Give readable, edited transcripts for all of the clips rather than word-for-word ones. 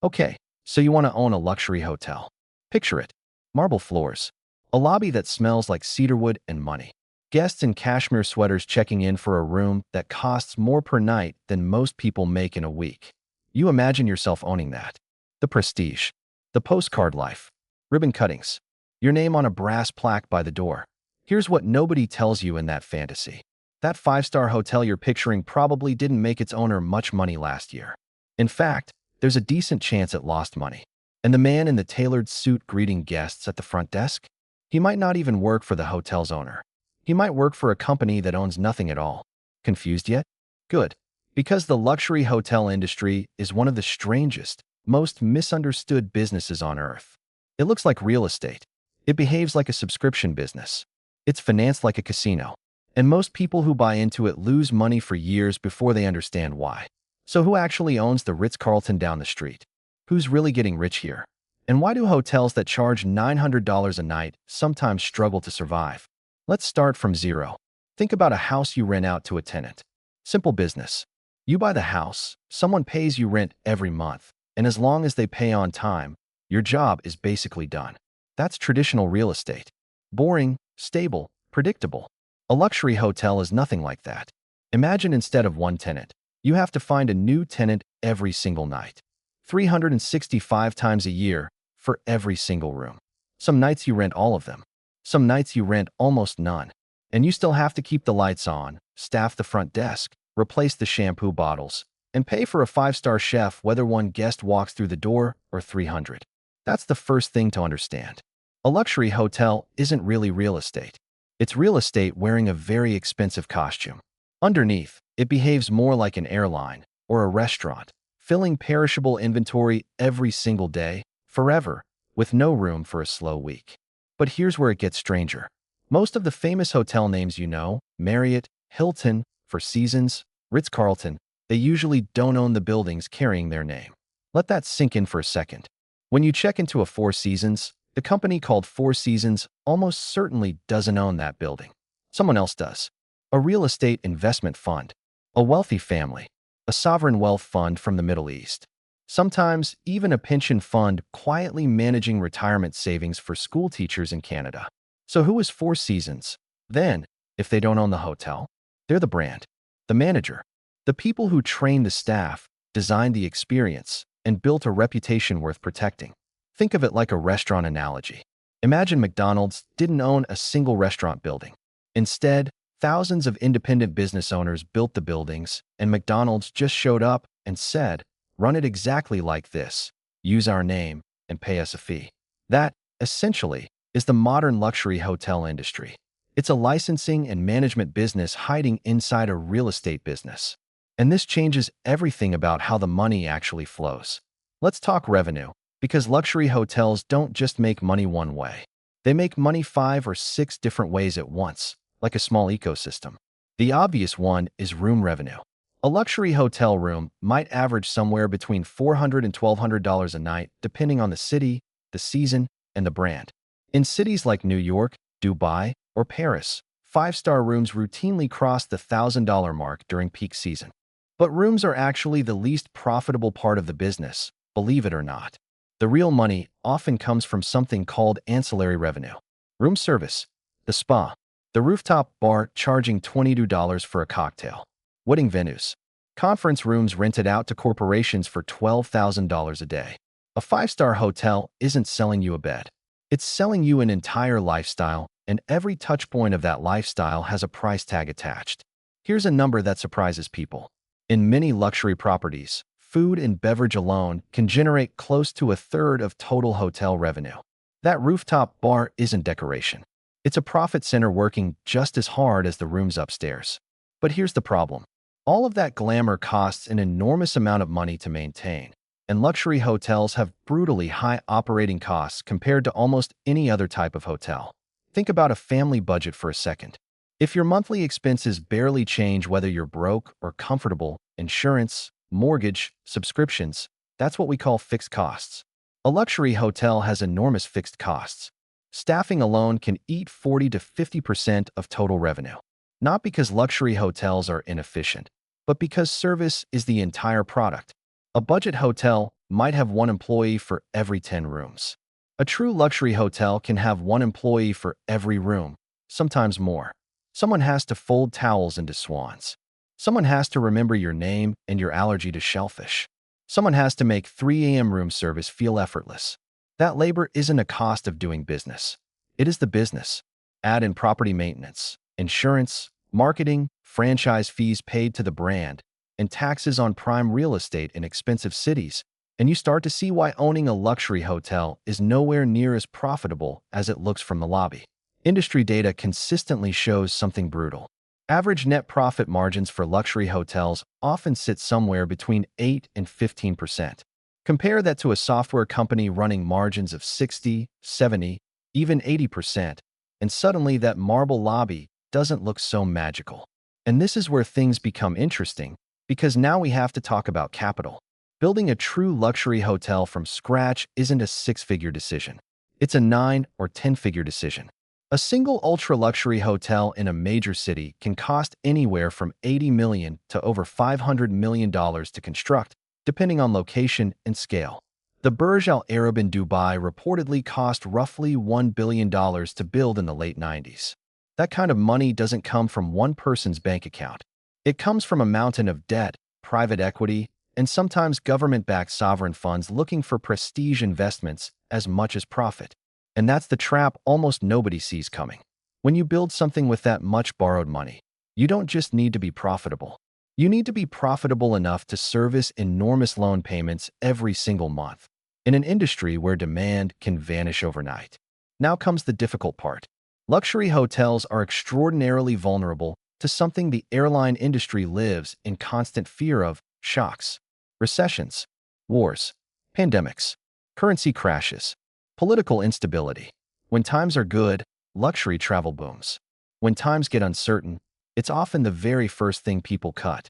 Okay, so you want to own a luxury hotel. Picture it. Marble floors. A lobby that smells like cedarwood and money. Guests in cashmere sweaters checking in for a room that costs more per night than most people make in a week. You imagine yourself owning that. The prestige. The postcard life. Ribbon cuttings. Your name on a brass plaque by the door. Here's what nobody tells you in that fantasy. That five-star hotel you're picturing probably didn't make its owner much money last year. In fact, there's a decent chance it lost money. And the man in the tailored suit greeting guests at the front desk? He might not even work for the hotel's owner. He might work for a company that owns nothing at all. Confused yet? Good. Because the luxury hotel industry is one of the strangest, most misunderstood businesses on earth. It looks like real estate. It behaves like a subscription business. It's financed like a casino. And most people who buy into it lose money for years before they understand why. So who actually owns the Ritz-Carlton down the street? Who's really getting rich here? And why do hotels that charge $900 a night sometimes struggle to survive? Let's start from zero. Think about a house you rent out to a tenant. Simple business. You buy the house, someone pays you rent every month, and as long as they pay on time, your job is basically done. That's traditional real estate. Boring, stable, predictable. A luxury hotel is nothing like that. Imagine instead of one tenant, you have to find a new tenant every single night. 365 times a year for every single room. Some nights you rent all of them. Some nights you rent almost none. And you still have to keep the lights on, staff the front desk, replace the shampoo bottles, and pay for a five-star chef whether one guest walks through the door or 300. That's the first thing to understand. A luxury hotel isn't really real estate. It's real estate wearing a very expensive costume. Underneath, it behaves more like an airline or a restaurant, filling perishable inventory every single day, forever, with no room for a slow week. But here's where it gets stranger. Most of the famous hotel names you know, Marriott, Hilton, Four Seasons, Ritz-Carlton, they usually don't own the buildings carrying their name. Let that sink in for a second. When you check into a Four Seasons, the company called Four Seasons almost certainly doesn't own that building. Someone else does. A real estate investment fund, a wealthy family, a sovereign wealth fund from the Middle East. Sometimes even a pension fund quietly managing retirement savings for school teachers in Canada. So who is Four Seasons? Then, if they don't own the hotel, they're the brand, the manager, the people who trained the staff, designed the experience, and built a reputation worth protecting. Think of it like a restaurant analogy. Imagine McDonald's didn't own a single restaurant building. Instead, thousands of independent business owners built the buildings, and McDonald's just showed up and said, "Run it exactly like this. Use our name and pay us a fee." That, essentially, is the modern luxury hotel industry. It's a licensing and management business hiding inside a real estate business. And this changes everything about how the money actually flows. Let's talk revenue, because luxury hotels don't just make money one way. They make money 5 or 6 different ways at once, like a small ecosystem. The obvious one is room revenue. A luxury hotel room might average somewhere between $400 and $1,200 a night, depending on the city, the season, and the brand. In cities like New York, Dubai, or Paris, 5-star rooms routinely cross the $1,000 mark during peak season. But rooms are actually the least profitable part of the business, believe it or not. The real money often comes from something called ancillary revenue. Room service, the spa, the rooftop bar charging $22 for a cocktail. Wedding venues, conference rooms rented out to corporations for $12,000 a day. A 5-star hotel isn't selling you a bed. It's selling you an entire lifestyle, and every touch point of that lifestyle has a price tag attached. Here's a number that surprises people. In many luxury properties, food and beverage alone can generate close to a third of total hotel revenue. That rooftop bar isn't decoration. It's a profit center working just as hard as the rooms upstairs. But here's the problem. All of that glamour costs an enormous amount of money to maintain, and luxury hotels have brutally high operating costs compared to almost any other type of hotel. Think about a family budget for a second. If your monthly expenses barely change whether you're broke or comfortable, insurance, mortgage, subscriptions, that's what we call fixed costs. A luxury hotel has enormous fixed costs. Staffing alone can eat 40 to 50% of total revenue. Not because luxury hotels are inefficient, but because service is the entire product. A budget hotel might have one employee for every 10 rooms. A true luxury hotel can have one employee for every room, sometimes more. Someone has to fold towels into swans. Someone has to remember your name and your allergy to shellfish. Someone has to make 3 a.m. room service feel effortless. That labor isn't a cost of doing business. It is the business. Add in property maintenance, insurance, marketing, franchise fees paid to the brand, and taxes on prime real estate in expensive cities, and you start to see why owning a luxury hotel is nowhere near as profitable as it looks from the lobby. Industry data consistently shows something brutal. Average net profit margins for luxury hotels often sit somewhere between 8 and 15%. Compare that to a software company running margins of 60, 70, even 80%, and suddenly that marble lobby doesn't look so magical. And this is where things become interesting, because now we have to talk about capital. Building a true luxury hotel from scratch isn't a six-figure decision. It's a 9 or 10-figure decision. A single ultra-luxury hotel in a major city can cost anywhere from $80 million to over $500 million to construct, depending on location and scale. The Burj Al Arab in Dubai reportedly cost roughly $1 billion to build in the late 90s. That kind of money doesn't come from one person's bank account. It comes from a mountain of debt, private equity, and sometimes government-backed sovereign funds looking for prestige investments as much as profit. And that's the trap almost nobody sees coming. When you build something with that much borrowed money, you don't just need to be profitable. You need to be profitable enough to service enormous loan payments every single month, in an industry where demand can vanish overnight. Now comes the difficult part. Luxury hotels are extraordinarily vulnerable to something the airline industry lives in constant fear of: shocks, recessions, wars, pandemics, currency crashes, political instability. When times are good, luxury travel booms. When times get uncertain, it's often the very first thing people cut.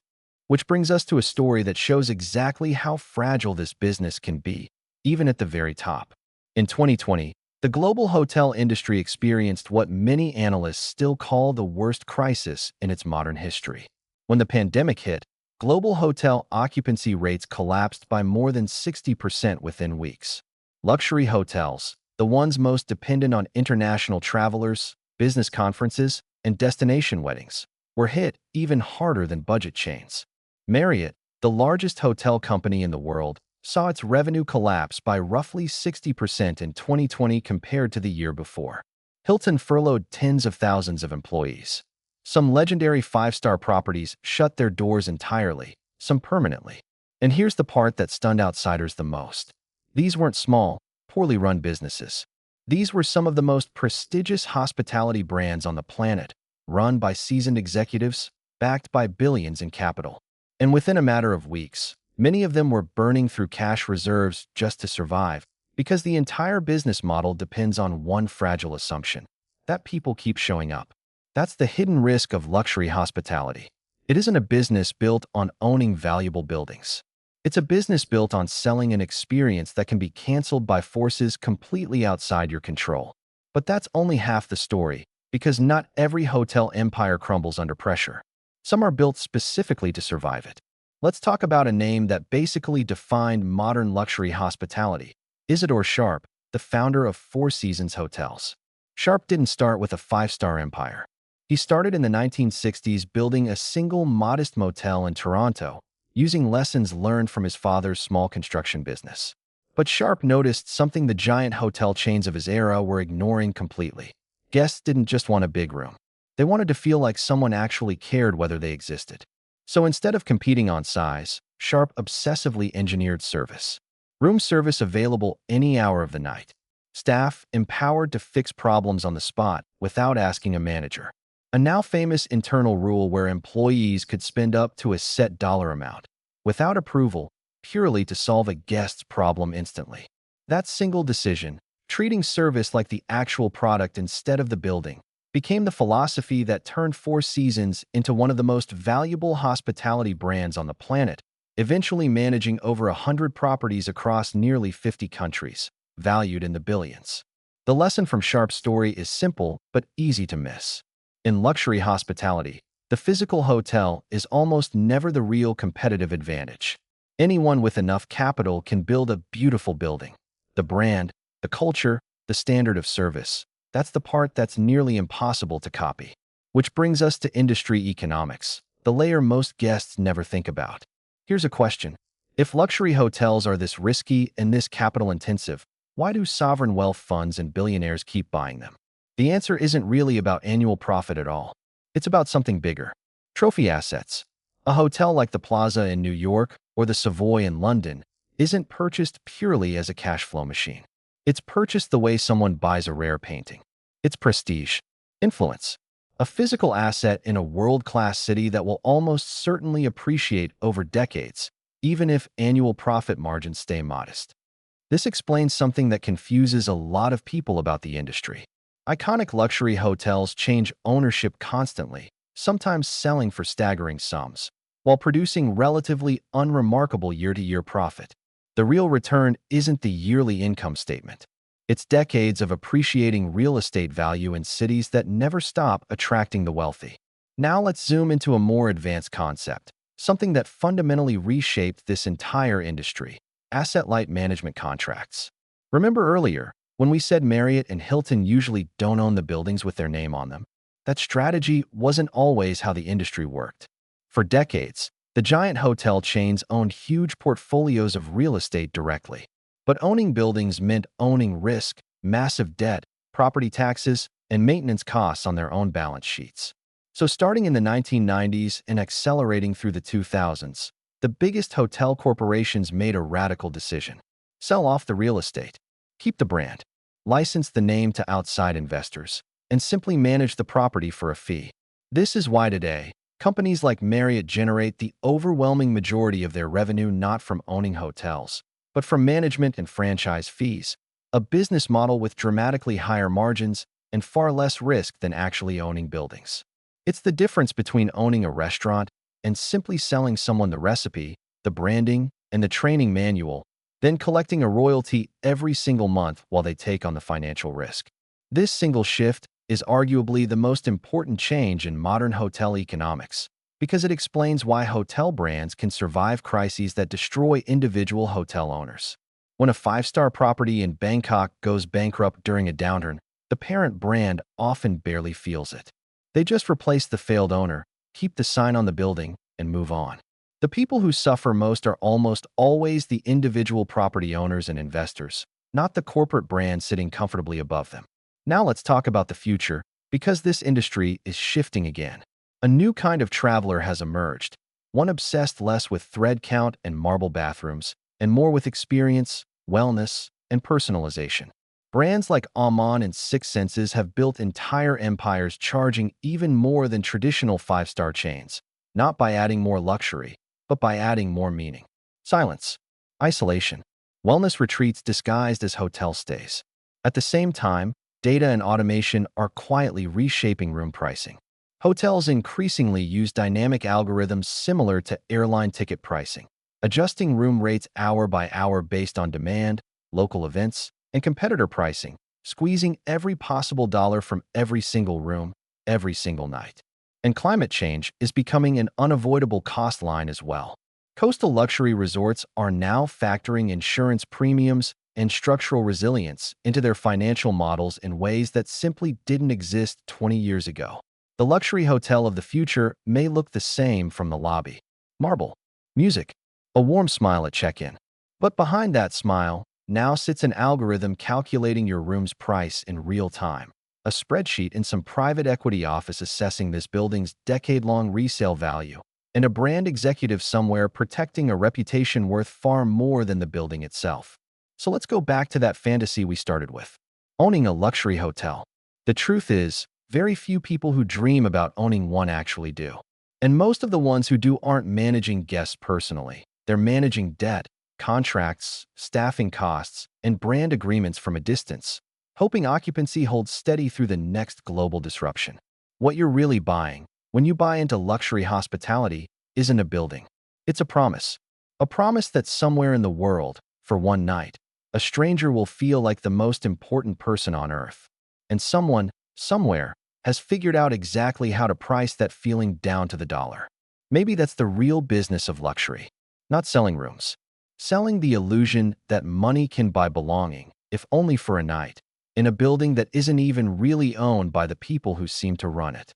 Which brings us to a story that shows exactly how fragile this business can be, even at the very top. In 2020, the global hotel industry experienced what many analysts still call the worst crisis in its modern history. When the pandemic hit, global hotel occupancy rates collapsed by more than 60% within weeks. Luxury hotels, the ones most dependent on international travelers, business conferences, and destination weddings, were hit even harder than budget chains. Marriott, the largest hotel company in the world, saw its revenue collapse by roughly 60% in 2020 compared to the year before. Hilton furloughed tens of thousands of employees. Some legendary five-star properties shut their doors entirely, some permanently. And here's the part that stunned outsiders the most. These weren't small, poorly run businesses. These were some of the most prestigious hospitality brands on the planet, run by seasoned executives, backed by billions in capital. And within a matter of weeks, many of them were burning through cash reserves just to survive, because the entire business model depends on one fragile assumption: that people keep showing up. That's the hidden risk of luxury hospitality. It isn't a business built on owning valuable buildings. It's a business built on selling an experience that can be canceled by forces completely outside your control. But that's only half the story, because not every hotel empire crumbles under pressure. Some are built specifically to survive it. Let's talk about a name that basically defined modern luxury hospitality: Isidore Sharp, the founder of Four Seasons Hotels. Sharp didn't start with a five-star empire. He started in the 1960s building a single modest motel in Toronto, using lessons learned from his father's small construction business. But Sharp noticed something the giant hotel chains of his era were ignoring completely. Guests didn't just want a big room. They wanted to feel like someone actually cared whether they existed. So instead of competing on size, Sharp obsessively engineered service. Room service available any hour of the night. Staff empowered to fix problems on the spot without asking a manager. A now famous internal rule where employees could spend up to a set dollar amount, without approval, purely to solve a guest's problem instantly. That single decision, treating service like the actual product instead of the building, became the philosophy that turned Four Seasons into one of the most valuable hospitality brands on the planet, eventually managing over 100 properties across nearly 50 countries, valued in the billions. The lesson from Sharp's story is simple but easy to miss. In luxury hospitality, the physical hotel is almost never the real competitive advantage. Anyone with enough capital can build a beautiful building. The brand, the culture, the standard of service. That's the part that's nearly impossible to copy. Which brings us to industry economics, the layer most guests never think about. Here's a question. If luxury hotels are this risky and this capital-intensive, why do sovereign wealth funds and billionaires keep buying them? The answer isn't really about annual profit at all. It's about something bigger. Trophy assets. A hotel like the Plaza in New York or the Savoy in London isn't purchased purely as a cash flow machine. It's purchased the way someone buys a rare painting. It's prestige, influence, a physical asset in a world-class city that will almost certainly appreciate over decades, even if annual profit margins stay modest. This explains something that confuses a lot of people about the industry. Iconic luxury hotels change ownership constantly, sometimes selling for staggering sums, while producing relatively unremarkable year-to-year profit. The real return isn't the yearly income statement. It's decades of appreciating real estate value in cities that never stop attracting the wealthy. Now let's zoom into a more advanced concept, something that fundamentally reshaped this entire industry: asset-light management contracts. Remember earlier, when we said Marriott and Hilton usually don't own the buildings with their name on them? That strategy wasn't always how the industry worked. For decades, the giant hotel chains owned huge portfolios of real estate directly. But owning buildings meant owning risk, massive debt, property taxes, and maintenance costs on their own balance sheets. So starting in the 1990s and accelerating through the 2000s, the biggest hotel corporations made a radical decision: sell off the real estate, keep the brand, license the name to outside investors, and simply manage the property for a fee. This is why today, companies like Marriott generate the overwhelming majority of their revenue not from owning hotels, but from management and franchise fees, a business model with dramatically higher margins and far less risk than actually owning buildings. It's the difference between owning a restaurant and simply selling someone the recipe, the branding, and the training manual, then collecting a royalty every single month while they take on the financial risk. This single shift is arguably the most important change in modern hotel economics, because it explains why hotel brands can survive crises that destroy individual hotel owners. When a five-star property in Bangkok goes bankrupt during a downturn, the parent brand often barely feels it. They just replace the failed owner, keep the sign on the building, and move on. The people who suffer most are almost always the individual property owners and investors, not the corporate brand sitting comfortably above them. Now let's talk about the future, because this industry is shifting again. A new kind of traveler has emerged, one obsessed less with thread count and marble bathrooms, and more with experience, wellness, and personalization. Brands like Aman and Six Senses have built entire empires charging even more than traditional five-star chains, not by adding more luxury, but by adding more meaning. Silence, isolation, wellness retreats disguised as hotel stays. At the same time, data and automation are quietly reshaping room pricing. Hotels increasingly use dynamic algorithms similar to airline ticket pricing, adjusting room rates hour by hour based on demand, local events, and competitor pricing, squeezing every possible dollar from every single room, every single night. And climate change is becoming an unavoidable cost line as well. Coastal luxury resorts are now factoring insurance premiums and structural resilience into their financial models in ways that simply didn't exist 20 years ago. The luxury hotel of the future may look the same from the lobby: marble, music, a warm smile at check-in. But behind that smile now sits an algorithm calculating your room's price in real time, a spreadsheet in some private equity office assessing this building's decade-long resale value, and a brand executive somewhere protecting a reputation worth far more than the building itself. So let's go back to that fantasy we started with: owning a luxury hotel. The truth is, very few people who dream about owning one actually do. And most of the ones who do aren't managing guests personally. They're managing debt, contracts, staffing costs, and brand agreements from a distance, hoping occupancy holds steady through the next global disruption. What you're really buying, when you buy into luxury hospitality, isn't a building. It's a promise. A promise that somewhere in the world, for one night, a stranger will feel like the most important person on earth. And someone, somewhere, has figured out exactly how to price that feeling down to the dollar. Maybe that's the real business of luxury. not selling rooms. Selling the illusion that money can buy belonging, if only for a night, in a building that isn't even really owned by the people who seem to run it.